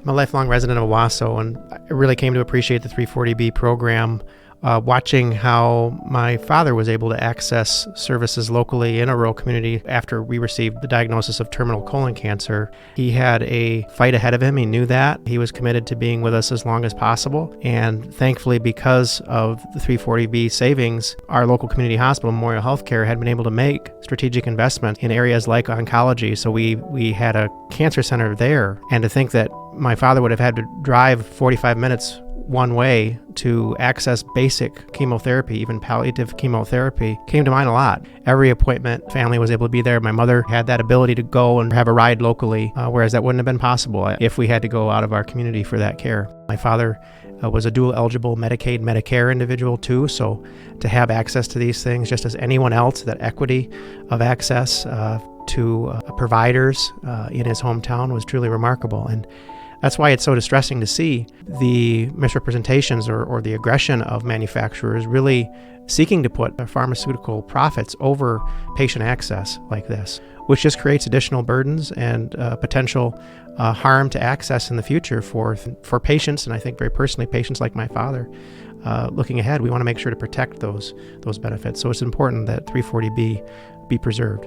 I'm a lifelong resident of Owosso, and I really came to appreciate the 340B program, watching how my father was able to access services locally in a rural community after we received the diagnosis of terminal colon cancer. He had a fight ahead of him. He knew that. He was committed to being with us as long as possible. And thankfully, because of the 340B savings, our local community hospital, Memorial Healthcare, had been able to make strategic investment in areas like oncology. So we had a cancer center there. And to think that my father would have had to drive 45 minutes one way to access basic chemotherapy, even palliative chemotherapy, came to mind a lot. Every appointment, family was able to be there. My mother had that ability to go and have a ride locally, whereas that wouldn't have been possible if we had to go out of our community for that care. My father was a dual eligible Medicaid, Medicare individual too, so to have access to these things just as anyone else, that equity of access to providers in his hometown was truly remarkable. And that's why it's so distressing to see the misrepresentations or the aggression of manufacturers really seeking to put pharmaceutical profits over patient access like this, which just creates additional burdens and potential harm to access in the future for patients, and I think very personally patients like my father. Looking ahead, we want to make sure to protect those benefits. So it's important that 340B be preserved.